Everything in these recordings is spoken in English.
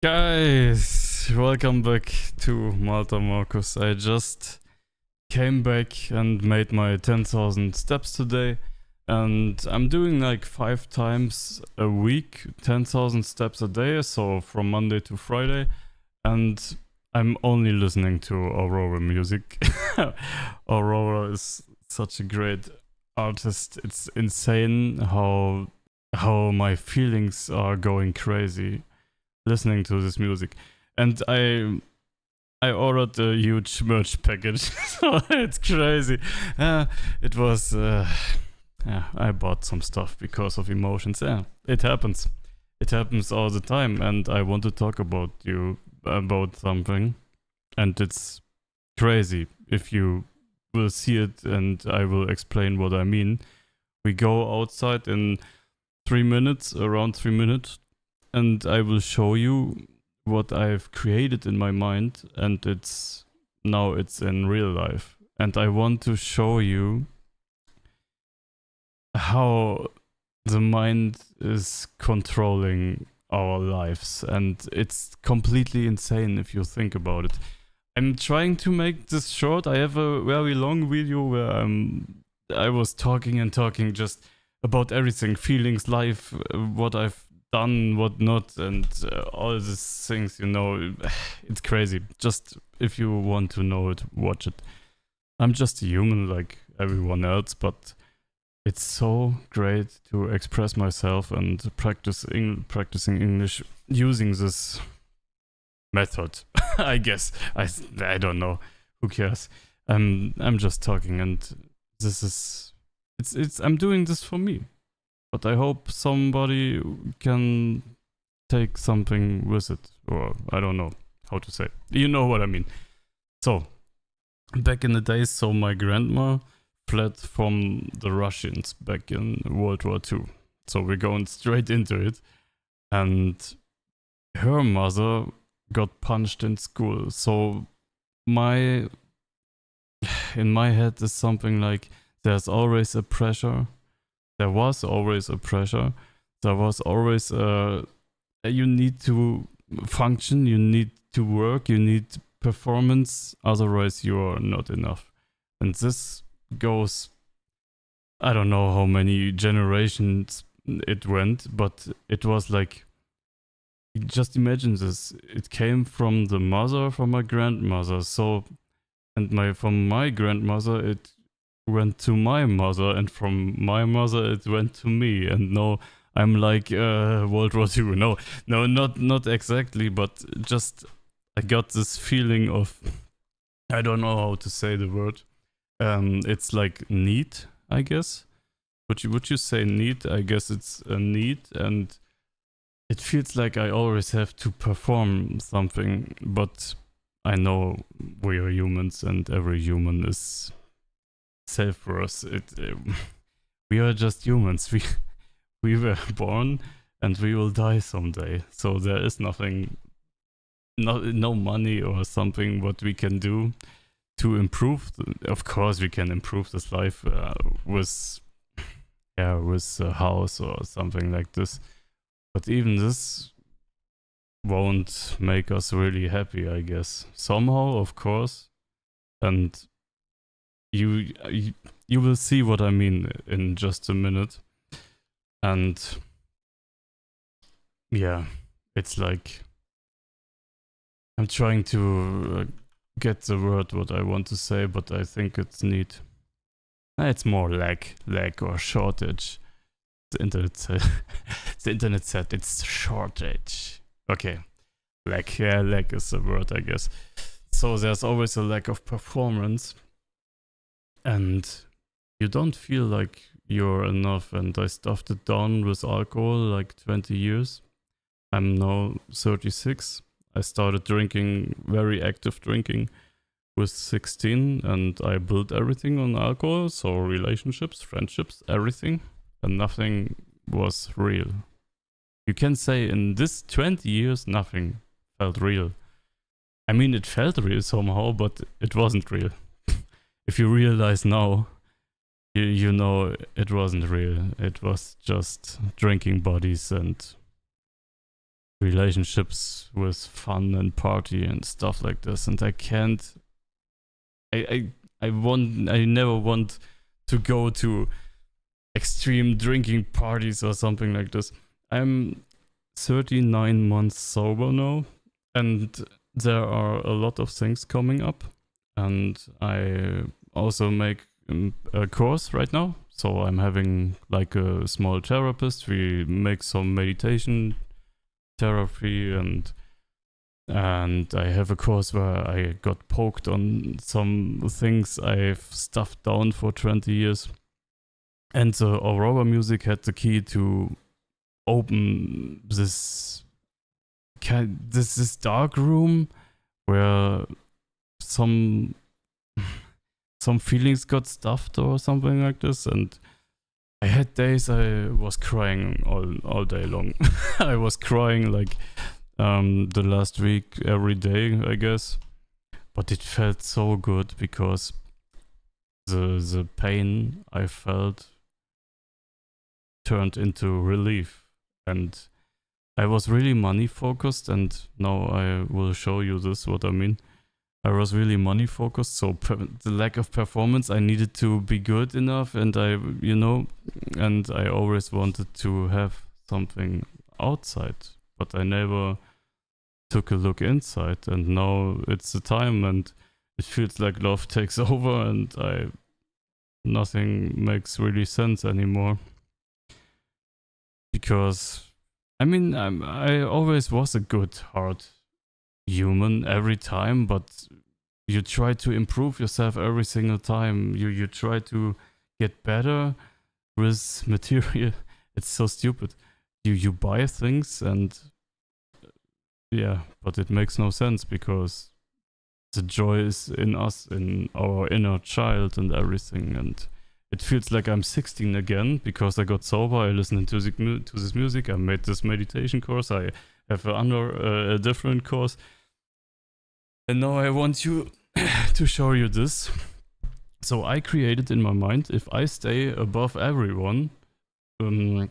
Guys, welcome back to Malta Marcus. I just came back and made my 10,000 steps today, and I'm doing like 5 times a week, 10,000 steps a day, so from Monday to Friday, and I'm only listening to Aurora music. Aurora is such a great artist. It's insane how my feelings are going crazy listening to this music, and I ordered a huge merch package. So it's crazy. It was yeah, I bought some stuff because of emotions. Yeah, it happens. It happens all the time, and I want to talk about something, and it's crazy. If you will see it, and I will explain what I mean. We go outside in 3 minutes, around 3 minutes, and I will show you what I've created in my mind, and it's in real life. And I want to show you how the mind is controlling our lives, and it's completely insane if you think about it. I'm trying to make this short. I have a very long video where I was talking and talking just about everything, feelings, life, what I've done, what not, and all these things, it's crazy. Just if you want to know it, watch it. I'm just a human like everyone else, but it's so great to express myself and practicing English using this method. I guess I don't know. Who cares? I'm just talking, and this is it's I'm doing this for me, but I hope somebody can take something with it, or I don't know how to say. You know what I mean. So, back in the days, so my grandma fled from the Russians back in World War II. So we're going straight into it. And her mother got punched in school. So my in my head is something like there's always a pressure. There was always a pressure. There was always you need to function, you need to work, you need performance, otherwise you are not enough. And this goes, I don't know how many generations it went, but it was like, just imagine this. It came from the mother, from my grandmother. So, and from my grandmother, it went to my mother, and from my mother, it went to me. And now I'm like World War II. No, not exactly, but just I got this feeling of, I don't know how to say the word. It's like need, I guess. Would you say need? I guess it's a need, and it feels like I always have to perform something, but I know we are humans, and every human is self-worth. We are just humans. We were born, and we will die someday. So there is nothing, no money or something what we can do to improve. Of course, we can improve this life with a house or something like this. But even this won't make us really happy, I guess. Somehow, of course. And you will see what I mean in just a minute. And yeah, it's like I'm trying to get the word what I want to say, but I think it's neat. It's more lack or shortage. The internet said, the internet said it's shortage. Okay, lack is the word, I guess. So there's always a lack of performance, and you don't feel like you're enough. And I stuffed it down with alcohol like 20 years. I'm now 36. I started drinking, very active drinking, with 16, and I built everything on alcohol. So relationships, friendships, everything, and nothing was real. You can say in this 20 years, nothing felt real. I mean, it felt real somehow, but it wasn't real. If you realize now, you know it wasn't real. It was just drinking bodies, and relationships with fun and party and stuff like this, and I can't. I never want to go to extreme drinking parties or something like this. I'm 39 months sober now, and there are a lot of things coming up, and I also make a course right now. So I'm having like a small therapist. We make some meditation therapy, and I have a course where I got poked on some things I've stuffed down for 20 years. And the Aurora music had the key to open this dark room where some some feelings got stuffed or something like this. And I had days I was crying all day long. I was crying like the last week every day, I guess. But it felt so good because the pain I felt turned into relief. And I was really money focused, and now I will show you this, what I mean. I was really money focused, so the lack of performance, I needed to be good enough, and and I always wanted to have something outside, but I never took a look inside, and now it's the time, and it feels like love takes over, and nothing makes really sense anymore. Because I always was a good heart human every time, but you try to improve yourself every single time. You try to get better with material. It's so stupid. You buy things, and yeah, but it makes no sense because the joy is in us, in our inner child and everything. And it feels like I'm 16 again because I got sober. I listened to this music. I made this meditation course. I have a different course. And now I want you to show you this. So I created in my mind, if I stay above everyone in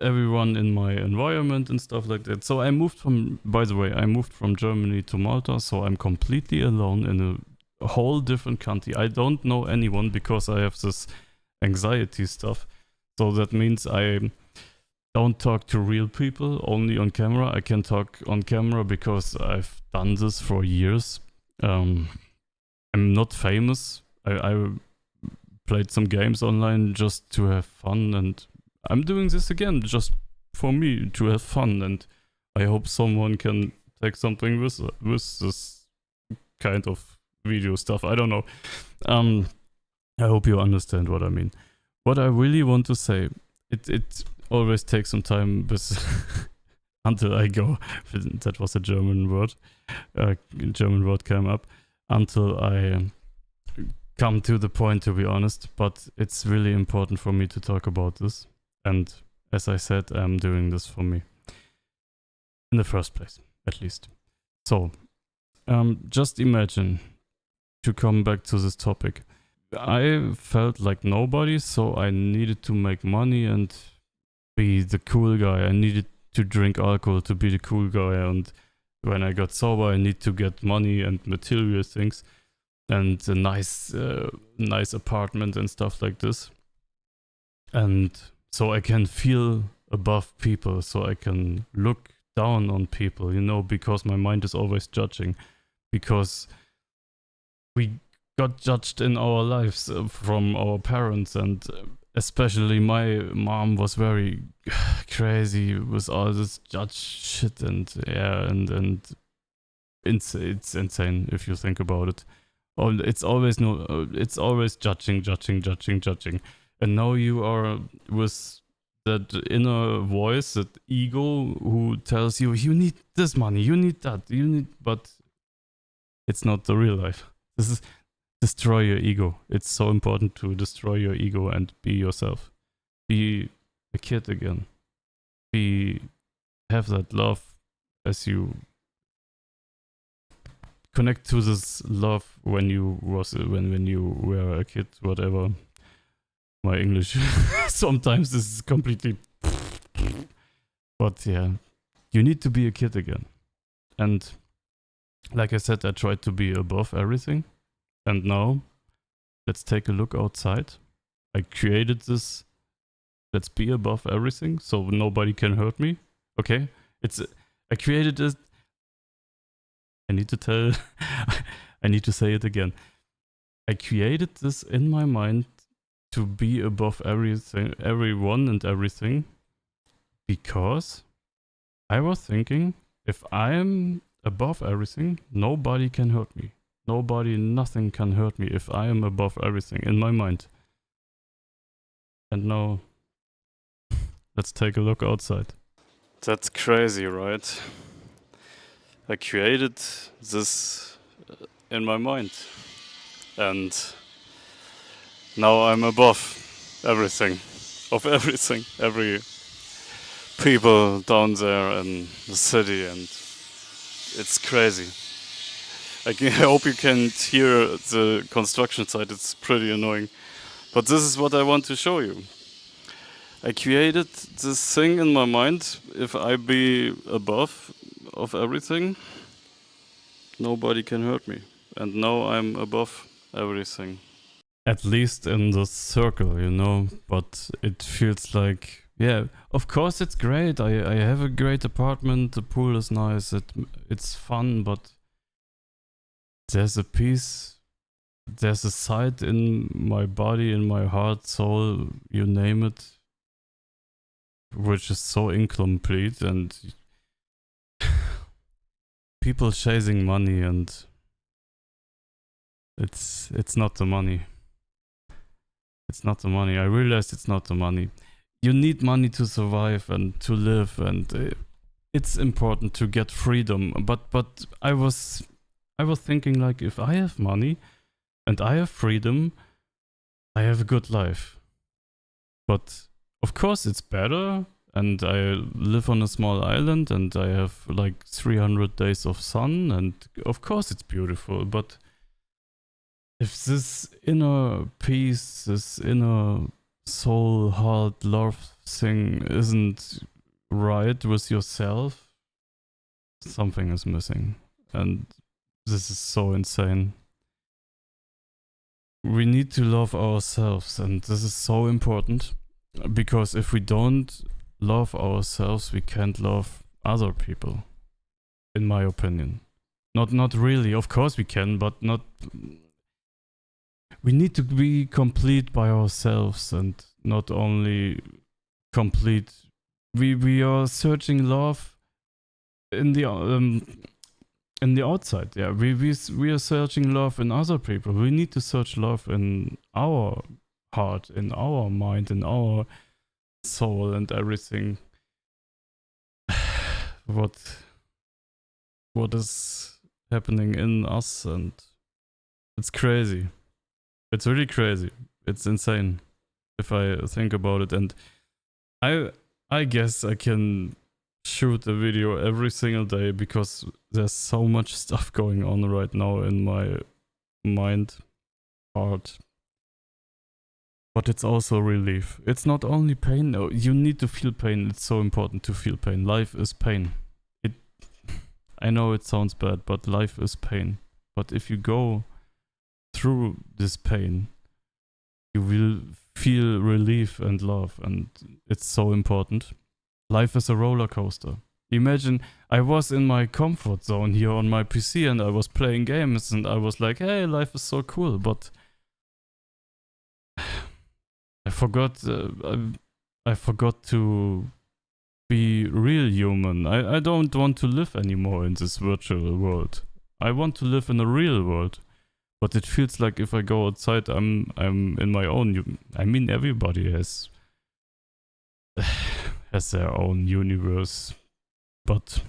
my environment and stuff like that. So I moved from Germany to Malta. So I'm completely alone in a whole different country. I don't know anyone because I have this anxiety stuff. So that means I don't talk to real people, only on camera. I can talk on camera because I've done this for years. I'm not famous. I played some games online just to have fun, and I'm doing this again just for me to have fun, and I hope someone can take something with this kind of video stuff. I don't know. I hope you understand what I mean. What I really want to say, it always takes some time until I go. That was a German word. German word came up until I come to the point, to be honest. But it's really important for me to talk about this. And as I said, I'm doing this for me. In the first place, at least. So, just imagine, to come back to this topic, I felt like nobody, so I needed to make money and be the cool guy. I needed to drink alcohol to be the cool guy, and when I got sober, I need to get money and material things and a nice apartment and stuff like this. And so I can feel above people, so I can look down on people, because my mind is always judging, because we got judged in our lives from our parents, and especially my mom was very crazy with all this judge shit, and yeah, and it's insane if you think about it. It's always judging, and now you are with that inner voice, that ego, who tells you need this money, you need that, but it's not the real life. This is destroy your ego. It's so important to destroy your ego and be yourself. Be a kid again. Have that love as you connect to this love when you were a kid, whatever. My English sometimes this is completely, but yeah, you need to be a kid again. And like I said, I tried to be above everything. And now, let's take a look outside. I created this, let's be above everything, so nobody can hurt me. Okay? I created this. I need to tell, I need to say it again. I created this in my mind to be above everything, everyone and everything, because I was thinking, if I am above everything, nobody can hurt me. Nobody, nothing can hurt me if I am above everything in my mind. And now, let's take a look outside. That's crazy, right? I created this in my mind. And now I'm above everything. Of everything. Every people down there in the city, and it's crazy. I hope you can hear the construction site, it's pretty annoying. But this is what I want to show you. I created this thing in my mind, if I be above of everything, nobody can hurt me. And now I'm above everything. At least in the circle, you know, but it feels like, yeah, of course it's great. I have a great apartment, the pool is nice, it's fun, but there's a piece, there's a side in my body, in my heart, soul, you name it, which is so incomplete, and people chasing money, and it's not the money. It's not the money. I realized it's not the money. You need money to survive and to live, and it's important to get freedom. But I was thinking, like, if I have money and I have freedom, I have a good life. But of course it's better, and I live on a small island, and I have like 300 days of sun, and of course it's beautiful, but if this inner peace, this inner soul, heart, love thing isn't right with yourself, something is missing. And this is so insane. We need to love ourselves, and this is so important, because if we don't love ourselves, we can't love other people, in my opinion. Not really, of course we can, but not. We need to be complete by ourselves, and not only complete. We are searching love in the outside. Yeah, we are searching love in other people. We need to search love in our heart, in our mind, in our soul, and everything. What is happening in us, and it's crazy. It's really crazy. It's insane if I think about it. And I guess I can shoot a video every single day, because there's so much stuff going on right now in my mind, heart. But it's also relief. It's not only pain. No, you need to feel pain. It's so important to feel pain. Life is pain. I know it sounds bad, but life is pain. But if you go through this pain, you will feel relief and love, and it's so important. Life is a roller coaster. Imagine I was in my comfort zone here on my PC, and I was playing games, and I was like, hey, life is so cool, but I forgot to be real human. I don't want to live anymore in this virtual world. I want to live in a real world. But it feels like if I go outside, I'm in my own. I mean, everybody has their own universe, but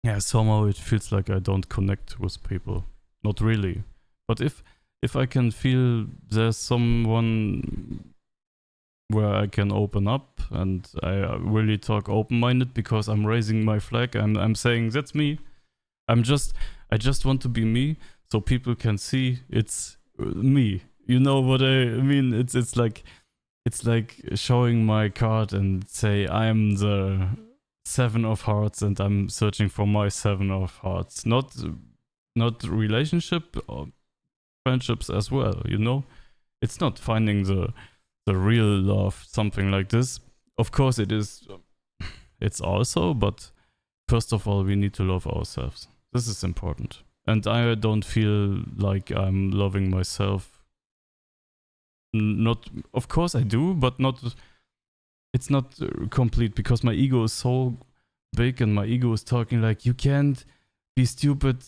yeah, somehow it feels like I don't connect with people. Not really. But if I can feel there's someone where I can open up, and I really talk open-minded, because I'm raising my flag. I'm saying that's me. I just want to be me. So people can see it's me. You know what I mean? It's like showing my card and say I'm the seven of hearts, and I'm searching for my seven of hearts. Not relationship or friendships as well, you know? It's not finding the real love, something like this. Of course it is, it's also, but first of all, we need to love ourselves. This is important. And I don't feel like I'm loving myself. Not, of course I do, but not, it's not complete, because my ego is so big and my ego is talking like, you can't be stupid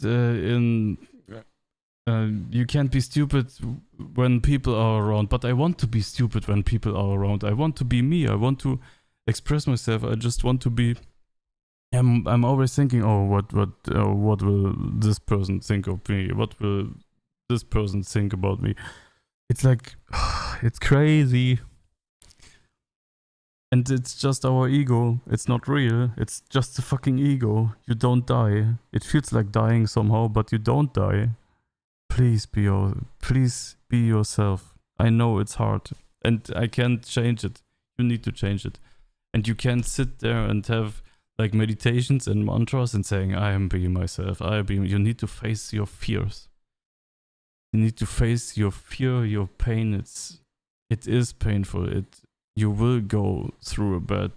you can't be stupid when people are around, but I want to be stupid when people are around. I want to be me. I want to express myself. I just want to be. I'm always thinking, oh, what will this person think of me? What will this person think about me? It's like, it's crazy. And it's just our ego. It's not real. It's just the fucking ego. You don't die. It feels like dying somehow, but you don't die. Please be yourself. I know it's hard, and I can't change it. You need to change it, and you can't sit there and have like meditations and mantras and saying, "I am being myself." You need to face your fears. You need to face your fear, your pain. It is painful. You will go through a bad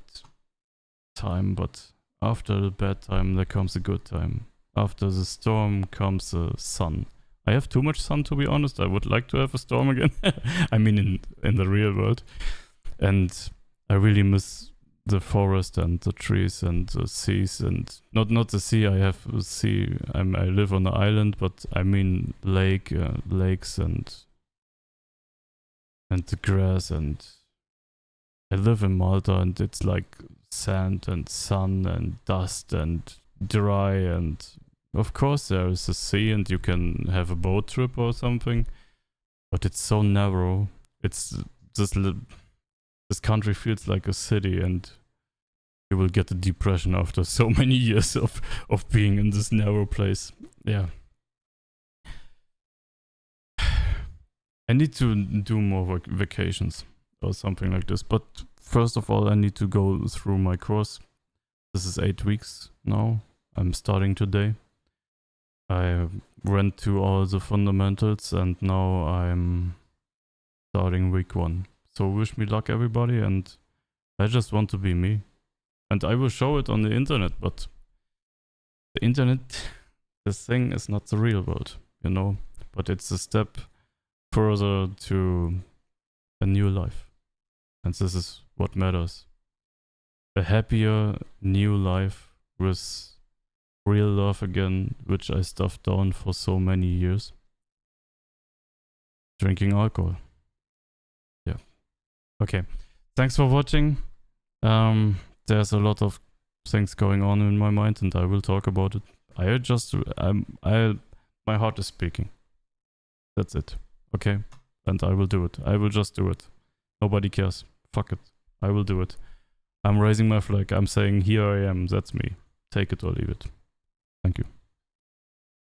time, but after the bad time, there comes a good time. After the storm comes the sun. I have too much sun, to be honest. I would like to have a storm again. I mean, in the real world. And I really miss the forest and the trees and the seas, and not the sea. I have a sea. I live on an island, but I mean lakes and the grass. And I live in Malta, and it's like sand and sun and dust and dry, and of course there is a sea and you can have a boat trip or something, but it's so narrow. It's this country feels like a city, and you will get a depression after so many years of being in this narrow place. Yeah. I need to do more vacations or something like this, but first of all I need to go through my course. This is 8 weeks now. I'm starting today. I went to all the fundamentals, and now I'm starting week 1. So wish me luck, everybody, and I just want to be me. And I will show it on the internet, but the internet, this thing is not the real world, you know? But it's a step further to a new life. And this is what matters. A happier new life with real love again, which I stuffed down for so many years. Drinking alcohol. Yeah. Okay. Thanks for watching. There's a lot of things going on in my mind, and I will talk about it. My heart is speaking. That's it. Okay? And I will do it. I will just do it. Nobody cares. Fuck it. I will do it. I'm raising my flag. I'm saying, here I am. That's me. Take it or leave it. Thank you.